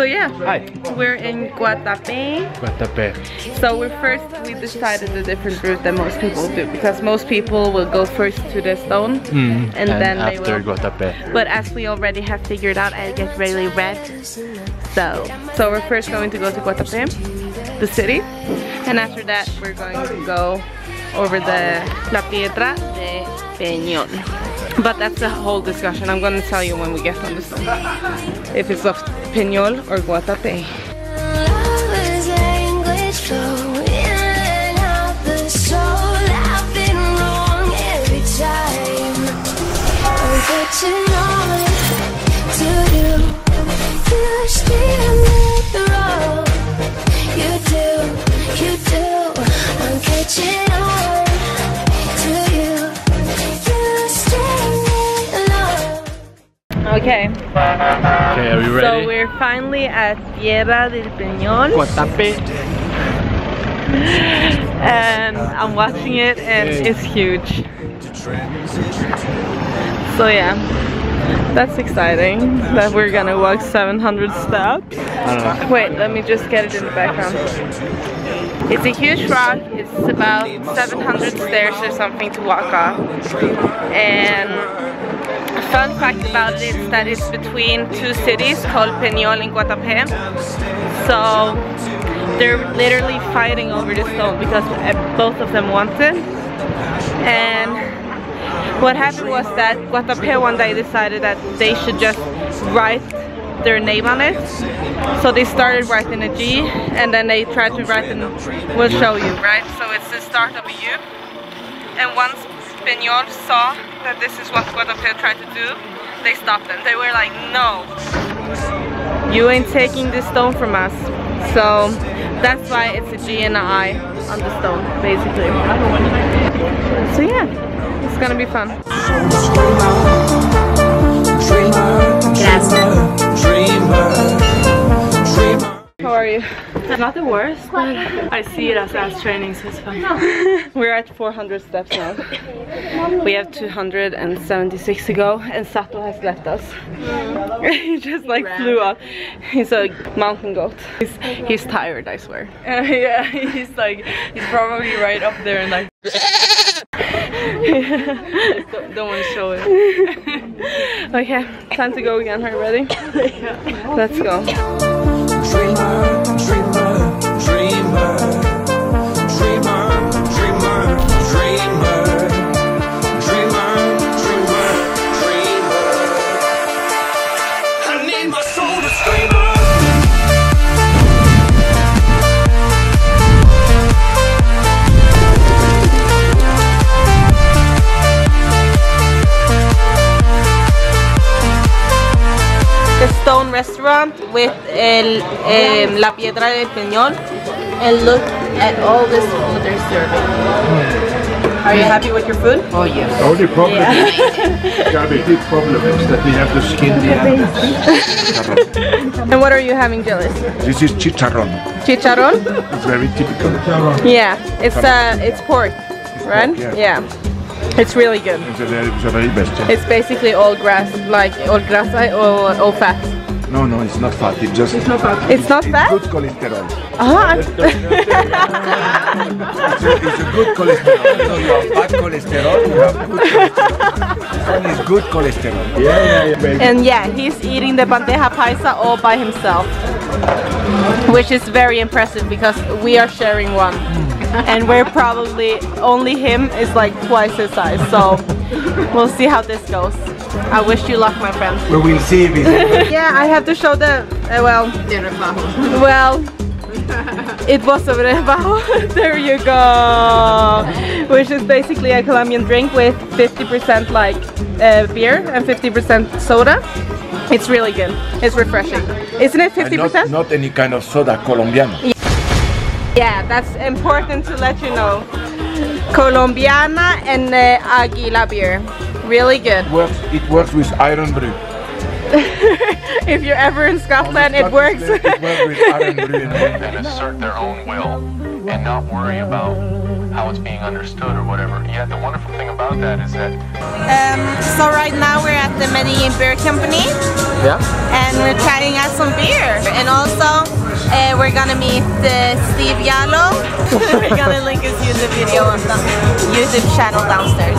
yeah, Hi. we're in Guatape. Guatape. So we decided a different route than most people do, because most people will go first to the stone and then they after will. Guatape. But as we already have figured out, I get really red. So we're first going to go to Guatape, the city, and after that we're going to go over the La Piedra de Peñol. But that's a whole discussion. I'm gonna tell you when we get on the stone. If it's of Peñol or Guatape. Okay. Okay, are you ready? So we're finally at Piedra del Peñol. Guatape. And I'm watching it and it's huge. So yeah, that's exciting that we're gonna walk 700 steps. Wait, let me just get it in the background. It's a huge rock. It's about 700 stairs or something to walk up. And a fun fact about it is that it's between two cities called Peñol and Guatapé. So they're literally fighting over the stone because both of them want it. And what happened was that Guatapé one day decided that they should just write their name on it. So they started writing a G and then they tried to write and we'll show you, right? So it's the start of a U. And once Peñol saw that this is what Guatapé tried to do, they stopped them. They were like, no, you ain't taking this stone from us. So that's why it's a G and an I on the stone, basically. So yeah, it's gonna be fun. How are you? It's not the worst, but I see it as training, so it's fun. We're at 400 steps now. We have 276 to go, and Sato has left us. He just like flew up. He's a mountain goat. He's tired, I swear. Yeah, he's probably right up there and like don't want to show it. Okay, time to go again. Are you ready? Yeah. Let's go. Stone restaurant with La Piedra del Peñol, and look at all this food they're serving. Are you happy with your food? Oh yes. The only problem the big problem is that we have to skin the animals. And what are you having, Gilles? This is chicharrón. Chicharrón? It's very typical. Yeah, it's pork, right? Pork, yeah. It's really good. It's the very best. It's basically all grass, like all grasa or all fat. No, it's not fat. It's just. It's not fat. It's not fat? Good cholesterol. It's a good cholesterol. So you have bad cholesterol. You have good cholesterol. It's good cholesterol. Yeah, baby. And yeah, he's eating the bandeja paisa all by himself, which is very impressive because we are sharing one. And we're probably, only him is like twice his size, so we'll see how this goes. I wish you luck, my friend. We will see. Yeah, I have to show the, it was a rebajo. There you go. Which is basically a Colombian drink with 50% like beer and 50% soda. It's really good. It's refreshing. Isn't it 50%? Not any kind of soda, colombiano. Yeah, that's important to let you know. Colombiana and Aguila beer. Really good. It works with iron brew. If you're ever in Scotland, it works. It works with iron brew. And assert their own will and not worry about how it's being understood or whatever. Yeah, the wonderful thing about that is that So right now we're at the Medellin Beer Company. Yeah. And we're trying out some beer. And also, we're gonna meet Steve Yalo. We're gonna link his YouTube video on the YouTube channel downstairs.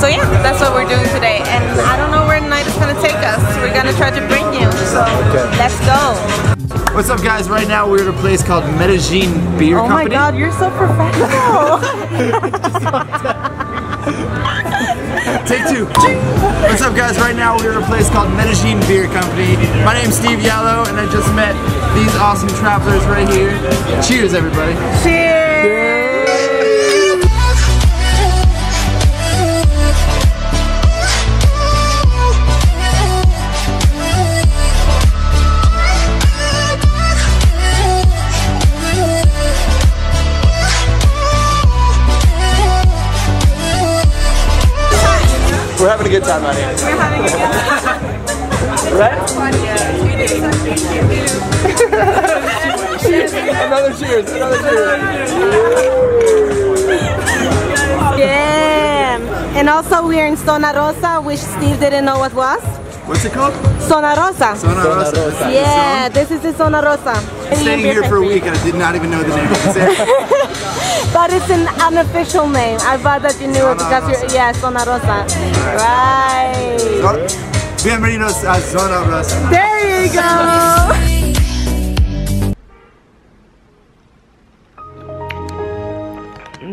So yeah, that's what we're doing today. And I don't know where the night is gonna take us. We're gonna try to bring you. So let's go. What's up, guys? Right now we're at a place called Medellin Beer Company. Oh my God, you're so professional. Take two. What's up, guys? Right now we're at a place called Medellin Beer Company. My name's Steve Yalo, and I just met these awesome travelers right here. Cheers, everybody. Cheers. We're having a good time out here. We're having a good time. Right? Another cheers, another cheers. Yeah. And also we're in Zona Rosa, which Steve didn't know what was. What's it called? Zona Rosa. Zona Rosa. Yeah, this is the Zona Rosa. Staying here for a week and I did not even know the name. But it's an unofficial name. I thought that you knew it because you're, yeah, Zona Rosa. Right. Bienvenidos a Zona Rosa. There you go.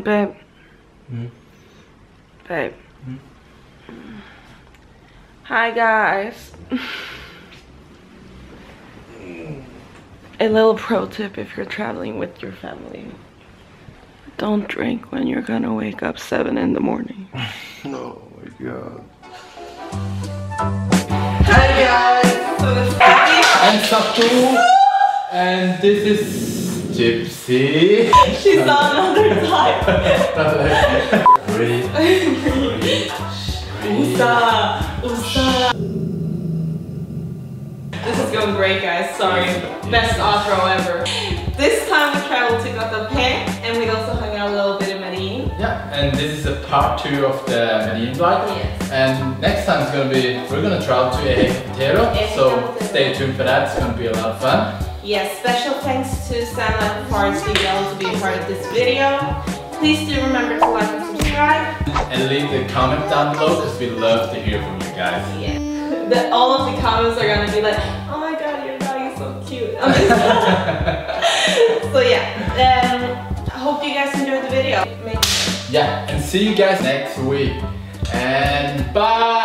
Babe. Babe. Hi guys. A little pro tip if you're traveling with your family. Don't drink when you're gonna wake up 7 in the morning. Oh my God. Hey guys! I'm Satu, and this is Gypsy. She's on another time. Ready? Usa. This is going great, guys. Sorry. Best outro ever. This time we traveled to Guatape and we also hung out a little bit in Medellin. Yeah, and this is a part 2 of the Medellin vlog. Yes. And next time it's gonna be, we're gonna travel to Eje, so stay tuned for that. It's gonna be a lot of fun. Yes, special thanks to LifeAFAR and Steve Yalo to be a part of this video. Please do remember to like and subscribe. And leave a comment down below because we love to hear from you guys. Yeah. All of the comments are gonna be like, oh my God, your dog is so cute. So yeah, I hope you guys enjoyed the video. Yeah, and see you guys next week. And bye!